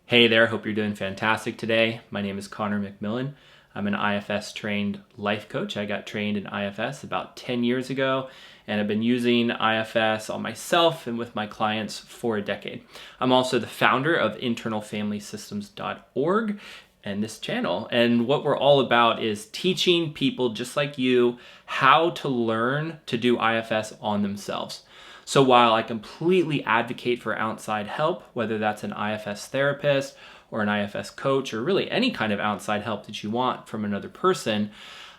Hey there, hope you're doing fantastic today. My name is Connor McMillan. I'm an IFS trained life coach. I got trained in IFS about 10 years ago, and I've been using IFS on myself and with my clients for a decade. I'm also the founder of internalfamilysystems.org and this channel. And what we're all about is teaching people just like you how to learn to do IFS on themselves. So while I completely advocate for outside help, whether that's an IFS therapist or an IFS coach or really any kind of outside help that you want from another person,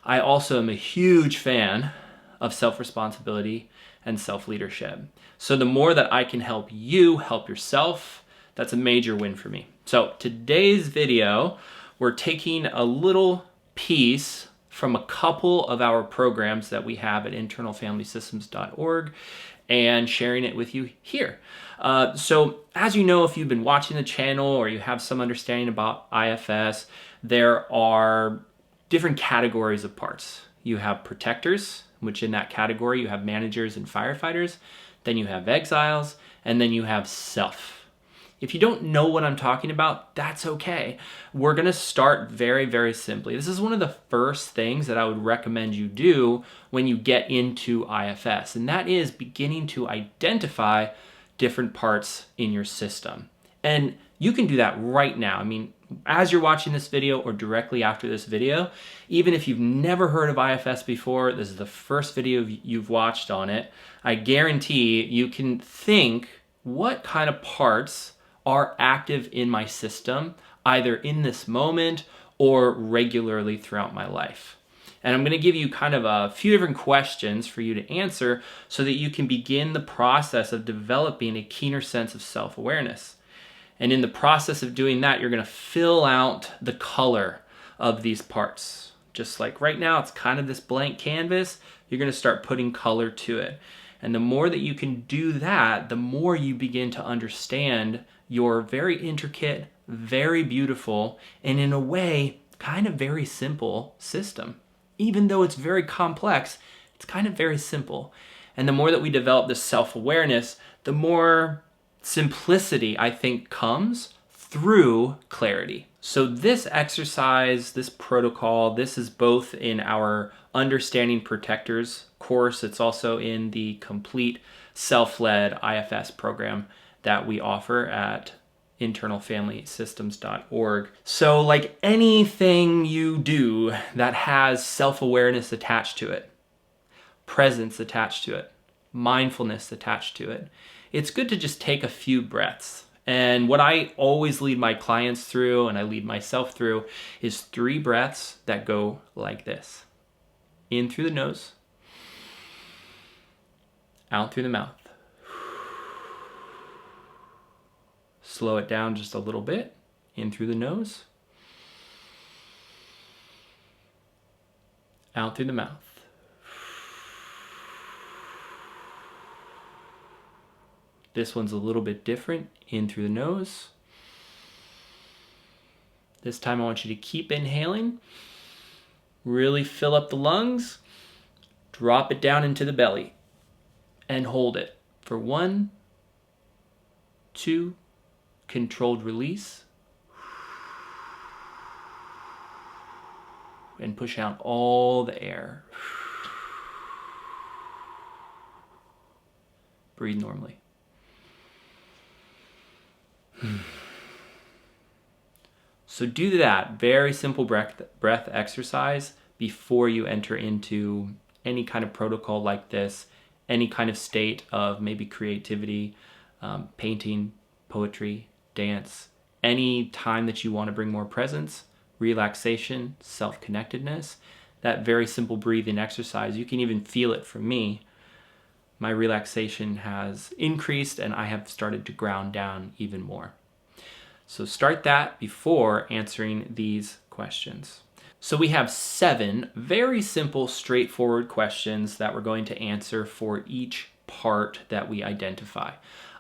I also am a huge fan of self-responsibility and self-leadership. So the more that I can help you help yourself, that's a major win for me. So today's video, we're taking a little piece from a couple of our programs that we have at internalfamilysystems.org and sharing it with you here. So as you know, if you've been watching the channel or you have some understanding about IFS, there are different categories of parts. You have protectors, which in that category you have managers and firefighters, then you have exiles, and then you have self. If you don't know what I'm talking about, that's okay. We're gonna start very, very simply. This is one of the first things that I would recommend you do when you get into IFS, and that is beginning to identify different parts in your system. And you can do that right now. I mean, as you're watching this video or directly after this video, even if you've never heard of IFS before, this is the first video you've watched on it, I guarantee you can think, what kind of parts are active in my system, either in this moment or regularly throughout my life. And I'm going to give you kind of a few different questions for you to answer so that you can begin the process of developing a keener sense of self-awareness. And in the process of doing that, you're going to fill out the color of these parts. Just like right now, it's kind of this blank canvas, you're going to start putting color to it. And the more that you can do that, the more you begin to understand your very intricate, very beautiful, and in a way, kind of very simple system. Even though it's very complex, it's kind of very simple. And the more that we develop this self-awareness, the more simplicity, I think, comes through clarity. So this exercise, this protocol, this is both in our Understanding Protectors course. It's also in the complete self-led IFS program that we offer at internalfamilysystems.org. So like anything you do that has self-awareness attached to it, presence attached to it, mindfulness attached to it, it's good to just take a few breaths. And what I always lead my clients through, and I lead myself through, is 3 breaths that go like this. In through the nose, out through the mouth. Slow it down just a little bit. In through the nose, out through the mouth. This one's a little bit different. In through the nose. This time I want you to keep inhaling. Really fill up the lungs. Drop it down into the belly. And hold it for 1, 2, controlled release. And push out all the air. Breathe normally. So do that very simple breath exercise before you enter into any kind of protocol like this, any kind of state of maybe creativity, painting, poetry, dance, any time that you want to bring more presence, relaxation, self-connectedness. That very simple breathing exercise, you can even feel it from me. My relaxation has increased and I have started to ground down even more. So start that before answering these questions. So we have 7 very simple, straightforward questions that we're going to answer for each part that we identify.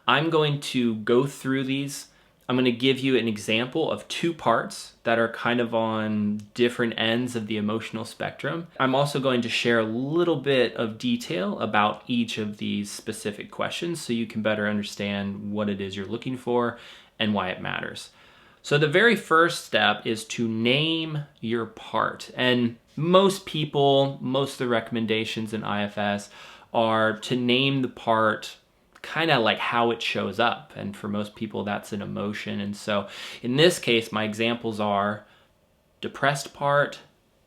I'm going to go through these. I'm going to give you an example of 2 parts that are kind of on different ends of the emotional spectrum. I'm also going to share a little bit of detail about each of these specific questions so you can better understand what it is you're looking for and why it matters. So the very first step is to name your part. And most people, most of the recommendations in IFS are to name the part kind of like how it shows up. And for most people, that's an emotion. And so in this case, my examples are depressed part,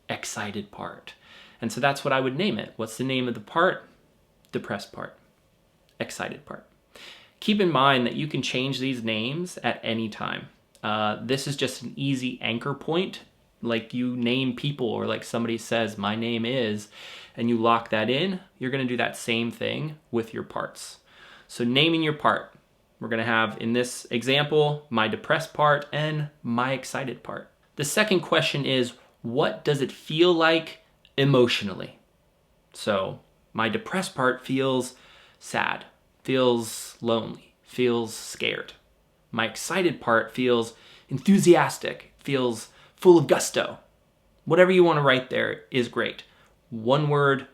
excited part. And so that's what I would name it. What's the name of the part? Depressed part, excited part. Keep in mind that you can change these names at any time. This is just an easy anchor point. Like you name people, or like somebody says, my name is, and you lock that in, you're going to do that same thing with your parts. So naming your part, we're going to have in this example, my depressed part and my excited part. The second question is, what does it feel like emotionally? So my depressed part feels sad, feels lonely, feels scared. My excited part feels enthusiastic, feels full of gusto. Whatever you want to write there is great. 1 word,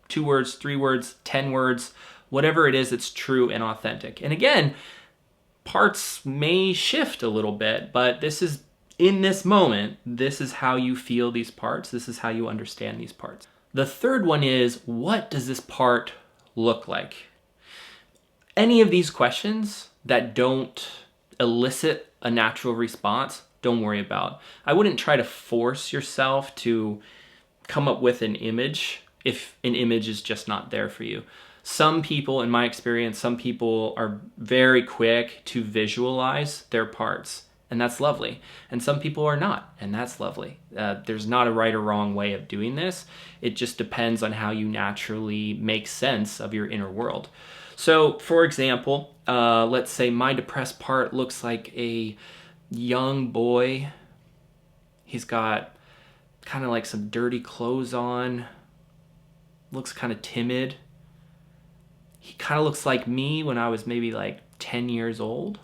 2 words, 3 words, 10 words, whatever it is that's true and authentic. And again, parts may shift a little bit, but this is in this moment, this is how you feel these parts. This is how you understand these parts. The third one is, what does this part look like? Any of these questions that don't elicit a natural response, don't worry about. I wouldn't try to force yourself to come up with an image if an image is just not there for you. Some people, in my experience, some people are very quick to visualize their parts, and that's lovely. And some people are not, and that's lovely. There's not a right or wrong way of doing this. It just depends on how you naturally make sense of your inner world. So, for example, let's say my depressed part looks like a young boy. He's got kind of like some dirty clothes on, looks kind of timid. He kind of looks like me when I was maybe like 10 years old.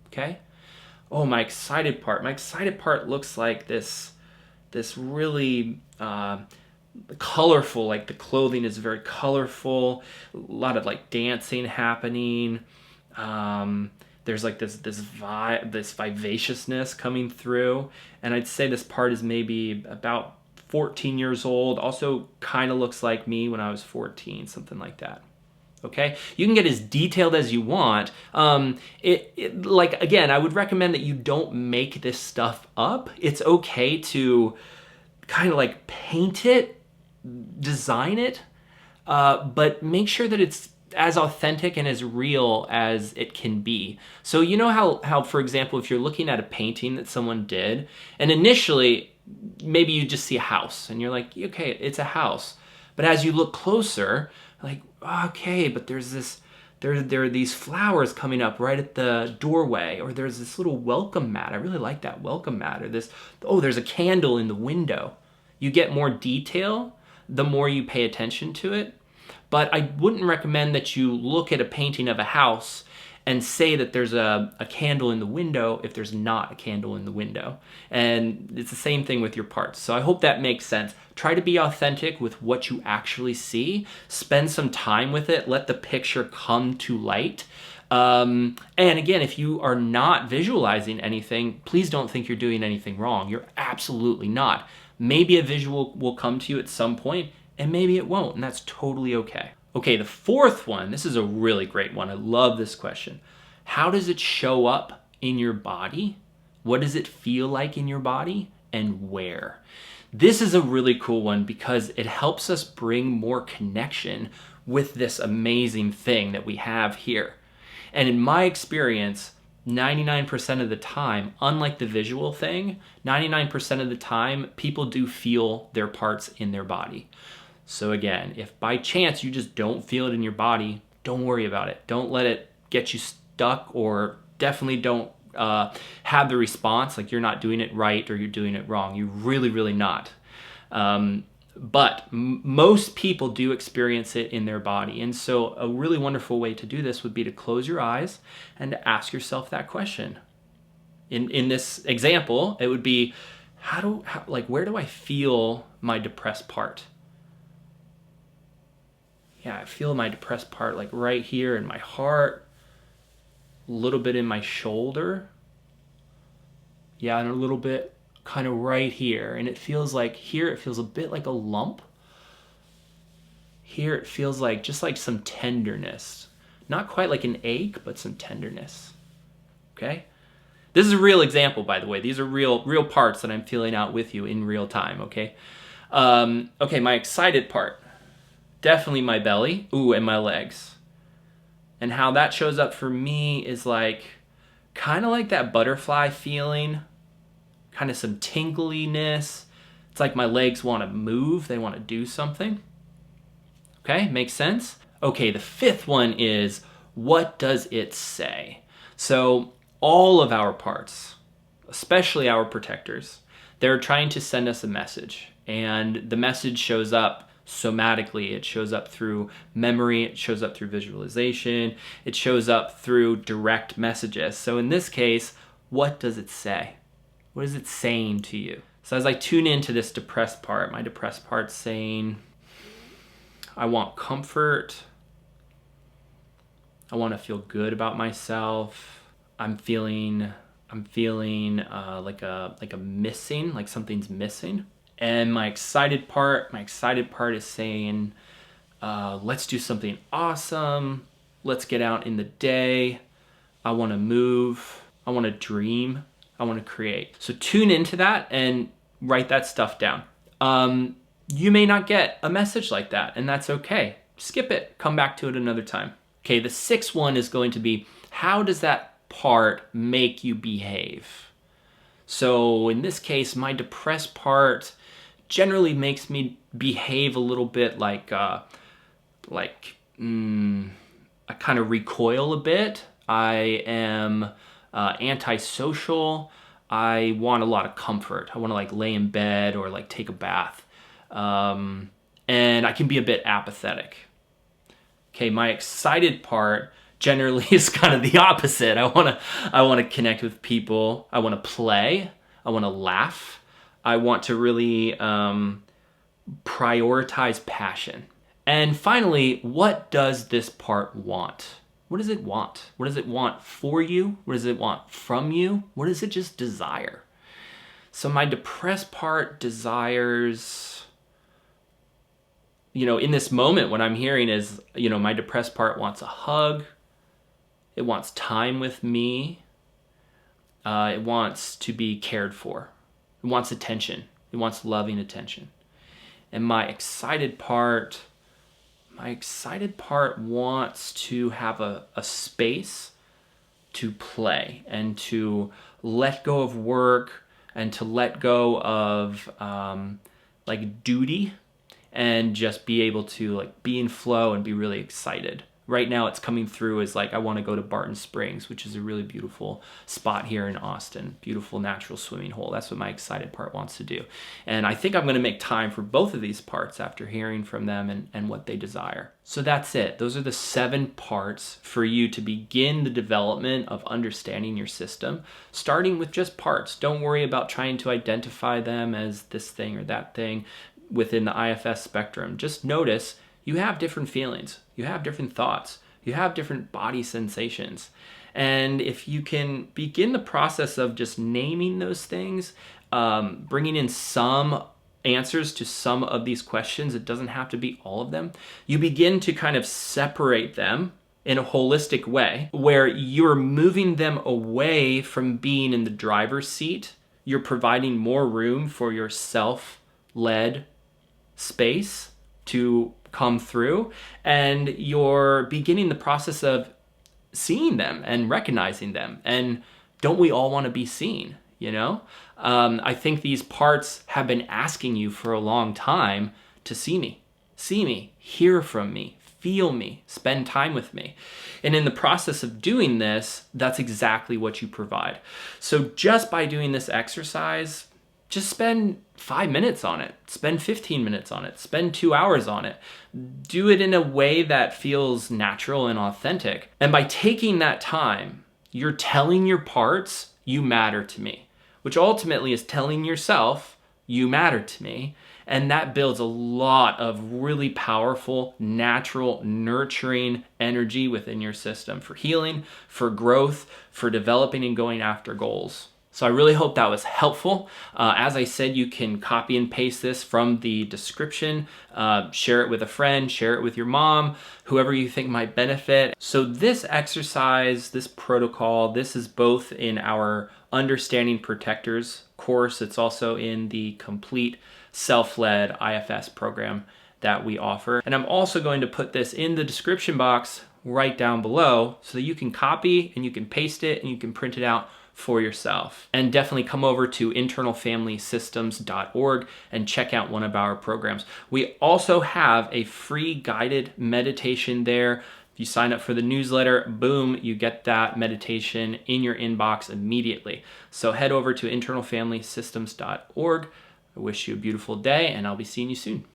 Okay? Oh, my excited part. My excited part looks like this really colorful, like the clothing is very colorful, a lot of like dancing happening. There's like this vibe, this vivaciousness coming through. And I'd say this part is maybe about 14 years old. Also kind of looks like me when I was 14, something like that. Okay, you can get as detailed as you want. Like, again, I would recommend that you don't make this stuff up. It's okay to kind of like paint it, design it, but make sure that it's as authentic and as real as it can be. So you know how, for example, if you're looking at a painting that someone did, and initially maybe you just see a house and you're like, okay, it's a house. But as you look closer, like, okay, but there are these flowers coming up right at the doorway, or there's this little welcome mat. I really like that welcome mat. Or there's a candle in the window. You get more detail the more you pay attention to it. But I wouldn't recommend that you look at a painting of a house and say that there's a candle in the window if there's not a candle in the window. And it's the same thing with your parts. So I hope that makes sense. Try to be authentic with what you actually see. Spend some time with it. Let the picture come to light. And again, if you are not visualizing anything, please don't think you're doing anything wrong. You're absolutely not. Maybe a visual will come to you at some point, and maybe it won't, and that's totally okay. Okay, the fourth one, this is a really great one. I love this question. How does it show up in your body? What does it feel like in your body? And where? This is a really cool one because it helps us bring more connection with this amazing thing that we have here. And in my experience, 99% of the time, unlike the visual thing, 99% of the time, people do feel their parts in their body. So again, if by chance you just don't feel it in your body, don't worry about it. Don't let it get you stuck, or definitely don't have the response like you're not doing it right or you're doing it wrong. You're really, really not. But most people do experience it in their body. And so a really wonderful way to do this would be to close your eyes and to ask yourself that question. In this example, it would be, where do I feel my depressed part? Yeah, I feel my depressed part like right here in my heart, a little bit in my shoulder, Yeah, and a little bit kind of right here. And it feels like here it feels a bit like a lump. Here it feels like just like some tenderness. Not quite like an ache, but some tenderness. Okay? This is a real example, by the way. These are real parts that I'm feeling out with you in real time, okay? Okay, my excited part. Definitely my belly. Ooh, and my legs. And how that shows up for me is like, kind of like that butterfly feeling. Kind of some tingliness. It's like my legs want to move. They want to do something. Okay, makes sense? Okay, the fifth one is, what does it say? So all of our parts, especially our protectors, they're trying to send us a message. And the message shows up somatically. It shows up through memory. It shows up through visualization. It shows up through direct messages. So in this case, what does it say? What is it saying to you? So as I tune into this depressed part, my depressed part's saying, I want comfort. I want to feel good about myself. I'm feeling like a missing, like something's missing. And my excited part is saying, let's do something awesome. Let's get out in the day. I want to move. I want to dream. I want to create. So tune into that and write that stuff down. You may not get a message like that, and that's okay. Skip it. Come back to it another time. Okay, the sixth one is going to be, how does that part make you behave? So in this case, my depressed part generally makes me behave a little bit like I kind of recoil a bit. I am antisocial. I want a lot of comfort. I want to like lay in bed or like take a bath. And I can be a bit apathetic. Okay, my excited part generally is kind of the opposite. I want to connect with people. I want to play. I want to laugh. I want to really prioritize passion. And finally, what does this part want? What does it want? What does it want for you? What does it want from you? What does it just desire? So my depressed part desires, in this moment, what I'm hearing is, my depressed part wants a hug. It wants time with me. It wants to be cared for. It wants attention. It wants loving attention. And my excited part wants to have a space to play and to let go of work and to let go of duty and just be able to be in flow and be really excited. Right now it's coming through as I want to go to Barton Springs, which is a really beautiful spot here in Austin. Beautiful natural swimming hole. That's what my excited part wants to do. And I think I'm going to make time for both of these parts after hearing from them and what they desire. So that's it. Those are the 7 parts for you to begin the development of understanding your system, starting with just parts. Don't worry about trying to identify them as this thing or that thing within the IFS spectrum. Just notice you have different feelings, you have different thoughts, you have different body sensations. And if you can begin the process of just naming those things, bringing in some answers to some of these questions, it doesn't have to be all of them, you begin to kind of separate them in a holistic way where you're moving them away from being in the driver's seat. You're providing more room for your self-led space to come through, and you're beginning the process of seeing them and recognizing them. And don't we all want to be seen? I think these parts have been asking you for a long time to see me, hear from me, feel me, spend time with me. And in the process of doing this, that's exactly what you provide. So just by doing this exercise, just spend 5 minutes on it, spend 15 minutes on it, spend 2 hours on it. Do it in a way that feels natural and authentic. And by taking that time, you're telling your parts, you matter to me, which ultimately is telling yourself, you matter to me. And that builds a lot of really powerful, natural, nurturing energy within your system for healing, for growth, for developing and going after goals. So I really hope that was helpful. As I said, you can copy and paste this from the description, share it with a friend, share it with your mom, whoever you think might benefit. So this exercise, this protocol, this is both in our Understanding Protectors course. It's also in the complete self-led IFS program that we offer. And I'm also going to put this in the description box right down below so that you can copy and you can paste it and you can print it out for yourself. And definitely come over to internalfamilysystems.org and check out one of our programs. We also have a free guided meditation there. If you sign up for the newsletter, boom, you get that meditation in your inbox immediately. So head over to internalfamilysystems.org. I wish you a beautiful day, and I'll be seeing you soon.